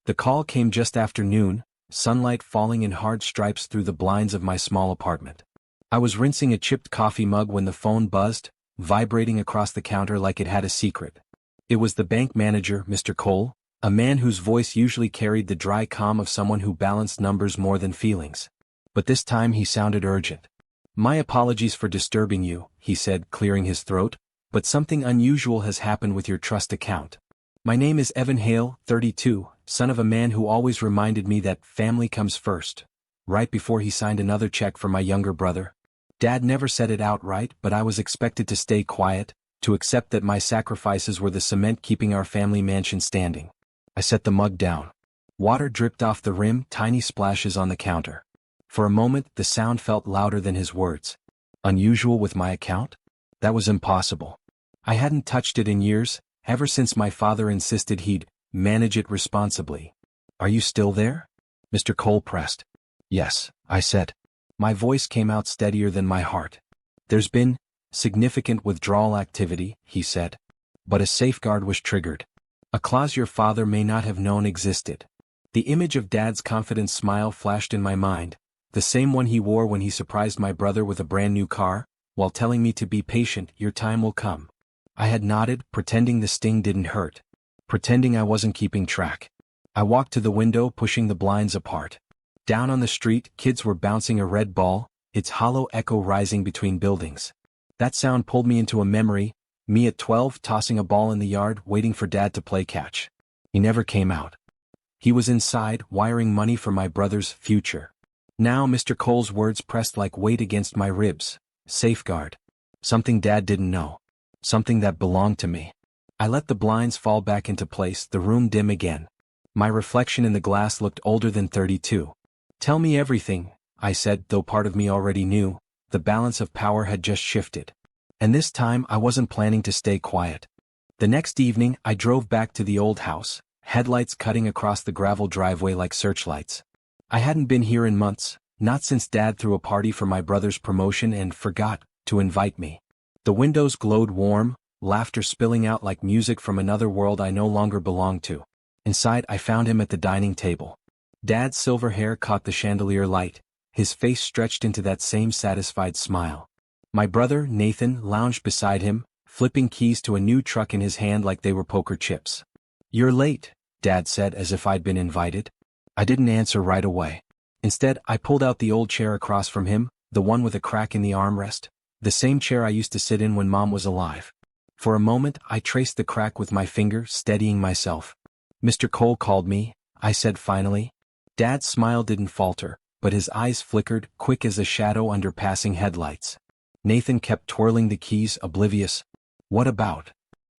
The call came just after noon, sunlight falling in hard stripes through the blinds of my small apartment. I was rinsing a chipped coffee mug when the phone buzzed, vibrating across the counter like it had a secret. It was the bank manager, Mr. Cole, a man whose voice usually carried the dry calm of someone who balanced numbers more than feelings. But this time he sounded urgent. "My apologies for disturbing you," he said, clearing his throat, "but something unusual has happened with your trust account. My name is Evan Hale, 32, son of a man who always reminded me that family comes first," right before he signed another check for my younger brother. Dad never said it outright, but I was expected to stay quiet, to accept that my sacrifices were the cement keeping our family mansion standing. I set the mug down. Water dripped off the rim, tiny splashes on the counter. For a moment, the sound felt louder than his words. Unusual with my account? That was impossible. I hadn't touched it in years, ever since my father insisted he'd manage it responsibly. "Are you still there?" Mr. Cole pressed. "Yes," I said. My voice came out steadier than my heart. "There's been significant withdrawal activity," he said. "But a safeguard was triggered. A clause your father may not have known existed." The image of Dad's confident smile flashed in my mind, the same one he wore when he surprised my brother with a brand new car, while telling me to be patient, "Your time will come." I had nodded, pretending the sting didn't hurt. Pretending I wasn't keeping track. I walked to the window, pushing the blinds apart. Down on the street, kids were bouncing a red ball, its hollow echo rising between buildings. That sound pulled me into a memory, me at 12 tossing a ball in the yard, waiting for Dad to play catch. He never came out. He was inside, wiring money for my brother's future. Now Mr. Cole's words pressed like weight against my ribs. Safeguard. Something Dad didn't know. Something that belonged to me. I let the blinds fall back into place, the room dim again. My reflection in the glass looked older than 32. "Tell me everything," I said, though part of me already knew. The balance of power had just shifted. And this time I wasn't planning to stay quiet. The next evening I drove back to the old house, headlights cutting across the gravel driveway like searchlights. I hadn't been here in months, not since Dad threw a party for my brother's promotion and forgot to invite me. The windows glowed warm, laughter spilling out like music from another world I no longer belonged to. Inside I found him at the dining table. Dad's silver hair caught the chandelier light, his face stretched into that same satisfied smile. My brother, Nathan, lounged beside him, flipping keys to a new truck in his hand like they were poker chips. "You're late," Dad said as if I'd been invited. I didn't answer right away. Instead, I pulled out the old chair across from him, the one with a crack in the armrest, the same chair I used to sit in when Mom was alive. For a moment, I traced the crack with my finger, steadying myself. "Mr. Cole called me," I said finally. Dad's smile didn't falter, but his eyes flickered, quick as a shadow under passing headlights. Nathan kept twirling the keys, oblivious. "What about?"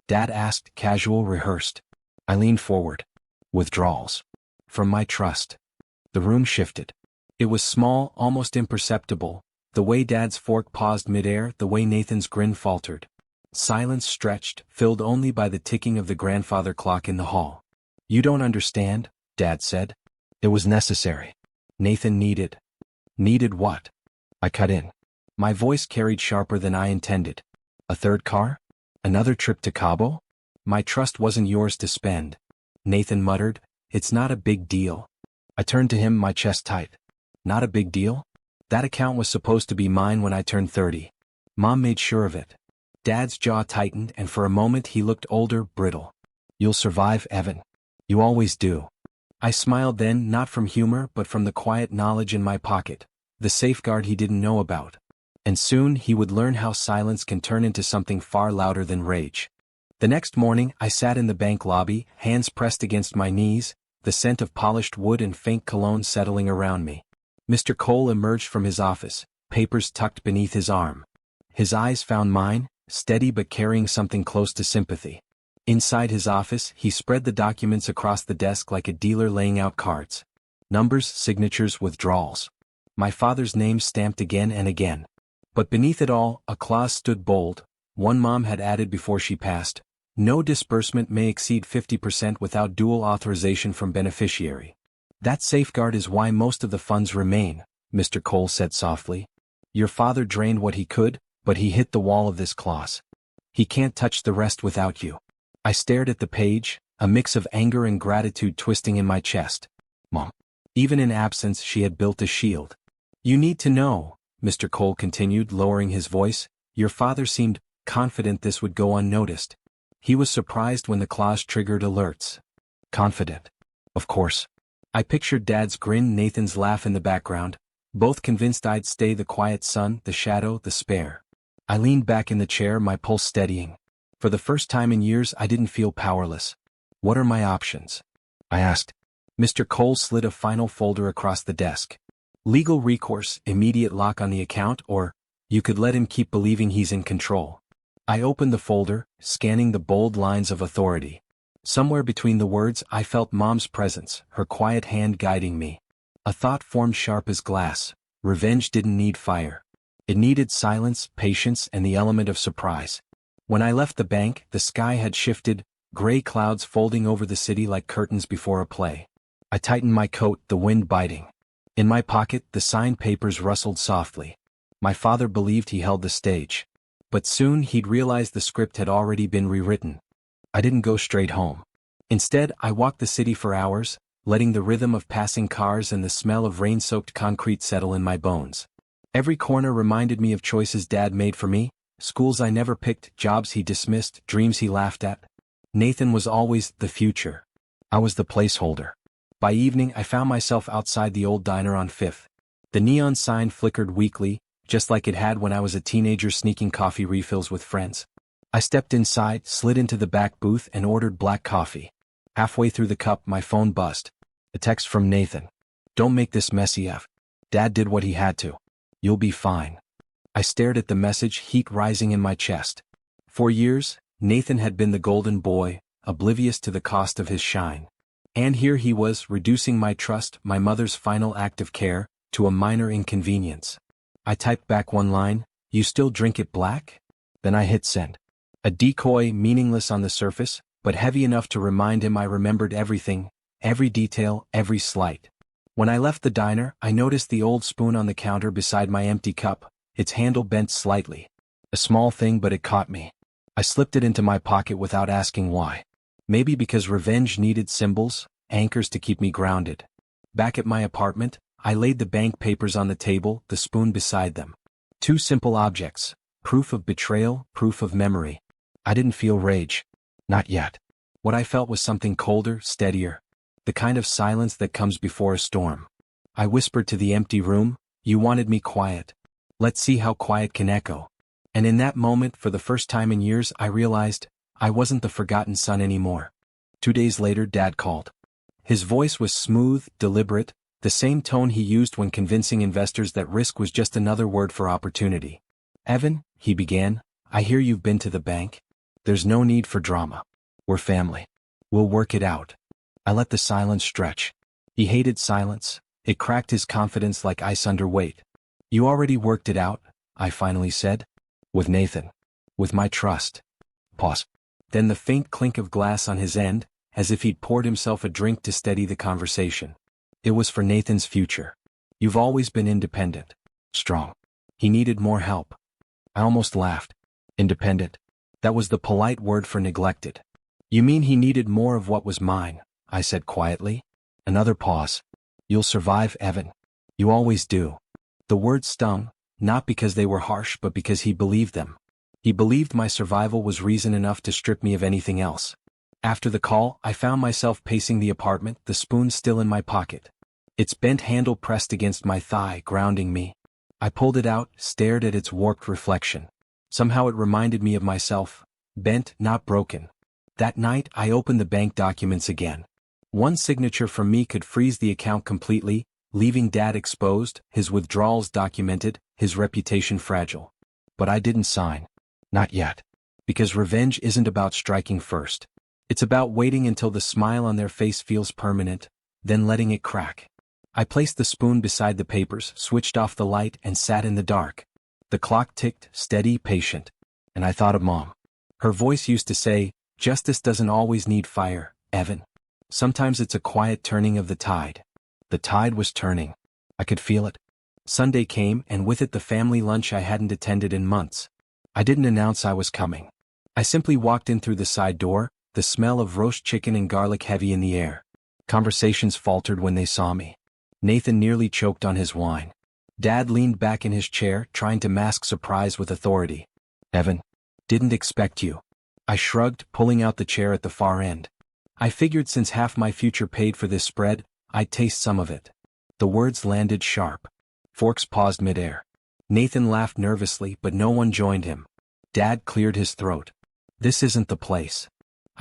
Dad asked, casual, rehearsed. I leaned forward. "Withdrawals. From my trust." The room shifted. It was small, almost imperceptible, the way Dad's fork paused midair, the way Nathan's grin faltered. Silence stretched, filled only by the ticking of the grandfather clock in the hall. "You don't understand," Dad said. "It was necessary. Nathan needed." "Needed what?" I cut in. My voice carried sharper than I intended. "A third car? Another trip to Cabo? My trust wasn't yours to spend." Nathan muttered, "It's not a big deal." I turned to him, my chest tight. "Not a big deal? That account was supposed to be mine when I turned 30. Mom made sure of it." Dad's jaw tightened, and for a moment he looked older, brittle. "You'll survive, Evan. You always do." I smiled then, not from humor but from the quiet knowledge in my pocket, the safeguard he didn't know about. And soon he would learn how silence can turn into something far louder than rage. The next morning I sat in the bank lobby, hands pressed against my knees, the scent of polished wood and faint cologne settling around me. Mr. Cole emerged from his office, papers tucked beneath his arm. His eyes found mine, steady but carrying something close to sympathy. Inside his office, he spread the documents across the desk like a dealer laying out cards. Numbers, signatures, withdrawals. My father's name stamped again and again. But beneath it all, a clause stood bold, one Mom had added before she passed. No disbursement may exceed 50% without dual authorization from beneficiary. "That safeguard is why most of the funds remain," Mr. Cole said softly. "Your father drained what he could, but he hit the wall of this clause. He can't touch the rest without you." I stared at the page, a mix of anger and gratitude twisting in my chest. Mom. Even in absence, she had built a shield. You need to know, Mr. Cole continued, lowering his voice, your father seemed confident this would go unnoticed. He was surprised when the clause triggered alerts. Confident. Of course. I pictured Dad's grin, Nathan's laugh in the background, both convinced I'd stay the quiet son, the shadow, the spare. I leaned back in the chair, my pulse steadying. For the first time in years, I didn't feel powerless. What are my options? I asked. Mr. Cole slid a final folder across the desk. Legal recourse, immediate lock on the account, or you could let him keep believing he's in control. I opened the folder, scanning the bold lines of authority. Somewhere between the words, I felt Mom's presence, her quiet hand guiding me. A thought formed sharp as glass. Revenge didn't need fire. It needed silence, patience, and the element of surprise. When I left the bank, the sky had shifted, gray clouds folding over the city like curtains before a play. I tightened my coat, the wind biting. In my pocket, the signed papers rustled softly. My father believed he held the stage. But soon he'd realized the script had already been rewritten. I didn't go straight home. Instead, I walked the city for hours, letting the rhythm of passing cars and the smell of rain-soaked concrete settle in my bones. Every corner reminded me of choices Dad made for me, schools I never picked, jobs he dismissed, dreams he laughed at. Nathan was always the future. I was the placeholder. By evening, I found myself outside the old diner on 5th. The neon sign flickered weakly, just like it had when I was a teenager sneaking coffee refills with friends. I stepped inside, slid into the back booth, and ordered black coffee. Halfway through the cup, my phone buzzed. A text from Nathan. Don't make this messy, F. Dad did what he had to. You'll be fine. I stared at the message, heat rising in my chest. For years, Nathan had been the golden boy, oblivious to the cost of his shine. And here he was, reducing my trust, my mother's final act of care, to a minor inconvenience. I typed back one line, you still drink it black? Then I hit send. A decoy, meaningless on the surface, but heavy enough to remind him I remembered everything, every detail, every slight. When I left the diner, I noticed the old spoon on the counter beside my empty cup, its handle bent slightly. A small thing, but it caught me. I slipped it into my pocket without asking why. Maybe because revenge needed symbols, anchors to keep me grounded. Back at my apartment, I laid the bank papers on the table, the spoon beside them. Two simple objects, proof of betrayal, proof of memory. I didn't feel rage. Not yet. What I felt was something colder, steadier. The kind of silence that comes before a storm. I whispered to the empty room, you wanted me quiet. Let's see how quiet can echo. And in that moment, for the first time in years, I realized, I wasn't the forgotten son anymore. 2 days later, Dad called. His voice was smooth, deliberate, the same tone he used when convincing investors that risk was just another word for opportunity. Evan, he began, I hear you've been to the bank. There's no need for drama. We're family. We'll work it out. I let the silence stretch. He hated silence. It cracked his confidence like ice under weight. You already worked it out, I finally said. With Nathan. With my trust. Pause. Then the faint clink of glass on his end, as if he'd poured himself a drink to steady the conversation. It was for Nathan's future. You've always been independent. Strong. He needed more help. I almost laughed. Independent. That was the polite word for neglected. You mean he needed more of what was mine, I said quietly. Another pause. You'll survive, Evan. You always do. The words stung, not because they were harsh but because he believed them. He believed my survival was reason enough to strip me of anything else. After the call, I found myself pacing the apartment, the spoon still in my pocket. Its bent handle pressed against my thigh, grounding me. I pulled it out, stared at its warped reflection. Somehow it reminded me of myself. Bent, not broken. That night, I opened the bank documents again. One signature from me could freeze the account completely, leaving Dad exposed, his withdrawals documented, his reputation fragile. But I didn't sign. Not yet. Because revenge isn't about striking first. It's about waiting until the smile on their face feels permanent, then letting it crack. I placed the spoon beside the papers, switched off the light, and sat in the dark. The clock ticked, steady, patient. And I thought of Mom. Her voice used to say, justice doesn't always need fire, Evan. Sometimes it's a quiet turning of the tide. The tide was turning. I could feel it. Sunday came, and with it the family lunch I hadn't attended in months. I didn't announce I was coming. I simply walked in through the side door, the the smell of roast chicken and garlic heavy in the air. Conversations faltered when they saw me. Nathan nearly choked on his wine. Dad leaned back in his chair, trying to mask surprise with authority. "Evan, didn't expect you." I shrugged, pulling out the chair at the far end. I figured since half my future paid for this spread, I'd taste some of it. The words landed sharp. Forks paused midair. Nathan laughed nervously, but no one joined him. Dad cleared his throat. "This isn't the place."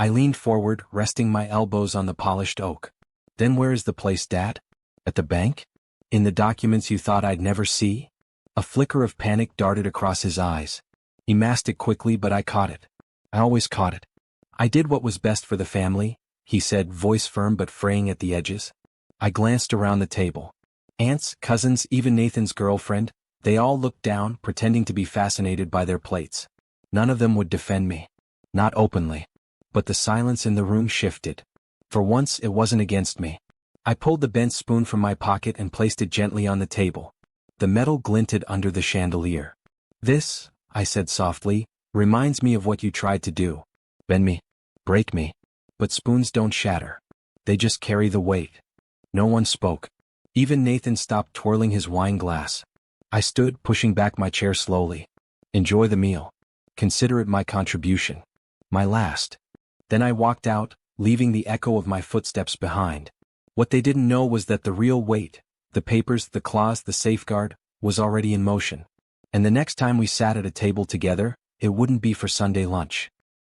I leaned forward, resting my elbows on the polished oak. "Then where is the place, Dad? At the bank? In the documents you thought I'd never see?" A flicker of panic darted across his eyes. He masked it quickly, but I caught it. I always caught it. "I did what was best for the family," he said, voice firm but fraying at the edges. I glanced around the table. Aunts, cousins, even Nathan's girlfriend, they all looked down, pretending to be fascinated by their plates. None of them would defend me. Not openly. But the silence in the room shifted. For once it wasn't against me. I pulled the bent spoon from my pocket and placed it gently on the table. The metal glinted under the chandelier. "This," I said softly, "reminds me of what you tried to do. Bend me. Break me. But spoons don't shatter. They just carry the weight." No one spoke. Even Nathan stopped twirling his wine glass. I stood, pushing back my chair slowly. "Enjoy the meal. Consider it my contribution. My last." Then I walked out, leaving the echo of my footsteps behind. What they didn't know was that the real weight, the papers, the clause, the safeguard, was already in motion. And the next time we sat at a table together, it wouldn't be for Sunday lunch.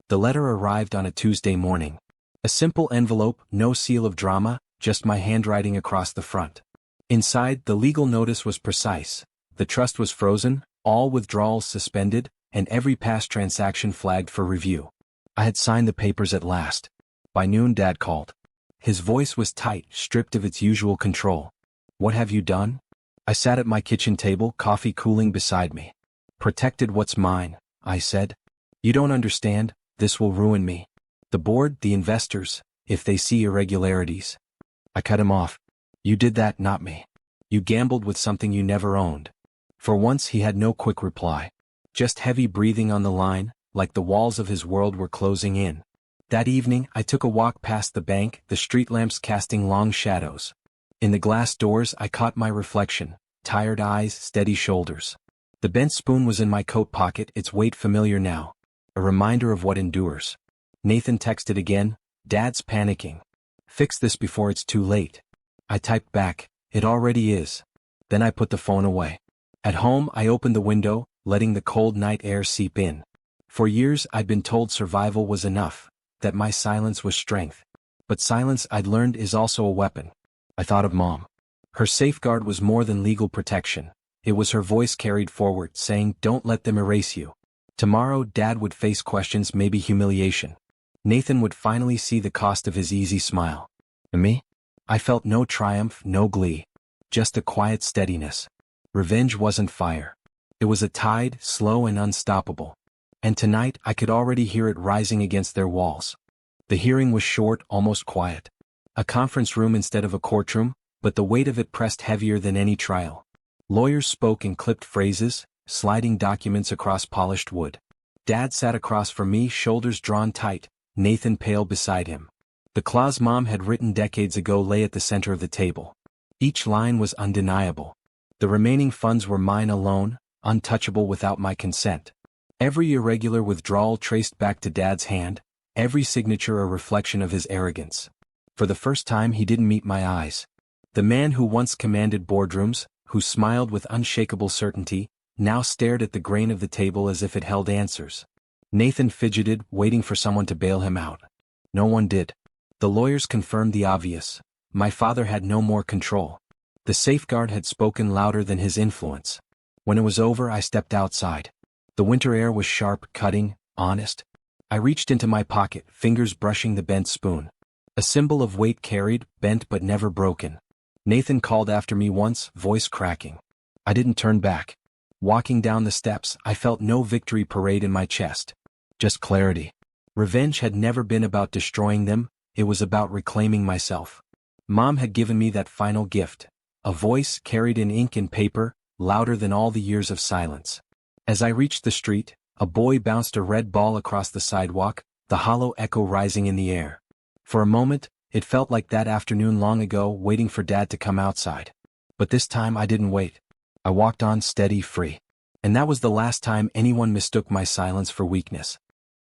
The letter arrived on a Tuesday morning. A simple envelope, no seal of drama, just my handwriting across the front. Inside, the legal notice was precise. The trust was frozen, all withdrawals suspended, and every past transaction flagged for review. I had signed the papers at last. By noon, Dad called. His voice was tight, stripped of its usual control. "What have you done?" I sat at my kitchen table, coffee cooling beside me. "Protected what's mine," I said. "You don't understand, this will ruin me. The board, the investors, if they see irregularities." I cut him off. "You did that, not me. You gambled with something you never owned." For once he had no quick reply. Just heavy breathing on the line, like the walls of his world were closing in. That evening, I took a walk past the bank, the street lamps casting long shadows. In the glass doors, I caught my reflection, tired eyes, steady shoulders. The bent spoon was in my coat pocket, its weight familiar now. A reminder of what endures. Nathan texted again, "Dad's panicking. Fix this before it's too late." I typed back, "It already is." Then I put the phone away. At home, I opened the window, letting the cold night air seep in. For years, I'd been told survival was enough, that my silence was strength. But silence, I'd learned, is also a weapon. I thought of Mom. Her safeguard was more than legal protection. It was her voice carried forward, saying, "Don't let them erase you." Tomorrow, Dad would face questions, maybe humiliation. Nathan would finally see the cost of his easy smile. And me? I felt no triumph, no glee. Just a quiet steadiness. Revenge wasn't fire. It was a tide, slow and unstoppable. And tonight, I could already hear it rising against their walls. The hearing was short, almost quiet. A conference room instead of a courtroom, but the weight of it pressed heavier than any trial. Lawyers spoke in clipped phrases, sliding documents across polished wood. Dad sat across from me, shoulders drawn tight, Nathan pale beside him. The clause Mom had written decades ago lay at the center of the table. Each line was undeniable. The remaining funds were mine alone, untouchable without my consent. Every irregular withdrawal traced back to Dad's hand, every signature a reflection of his arrogance. For the first time he didn't meet my eyes. The man who once commanded boardrooms, who smiled with unshakable certainty, now stared at the grain of the table as if it held answers. Nathan fidgeted, waiting for someone to bail him out. No one did. The lawyers confirmed the obvious. My father had no more control. The safeguard had spoken louder than his influence. When it was over, I stepped outside. The winter air was sharp, cutting, honest. I reached into my pocket, fingers brushing the bent spoon. A symbol of weight carried, bent but never broken. Nathan called after me once, voice cracking. I didn't turn back. Walking down the steps, I felt no victory parade in my chest. Just clarity. Revenge had never been about destroying them, it was about reclaiming myself. Mom had given me that final gift. A voice carried in ink and paper, louder than all the years of silence. As I reached the street, a boy bounced a red ball across the sidewalk, the hollow echo rising in the air. For a moment, it felt like that afternoon long ago waiting for Dad to come outside. But this time I didn't wait. I walked on steady, free. And that was the last time anyone mistook my silence for weakness.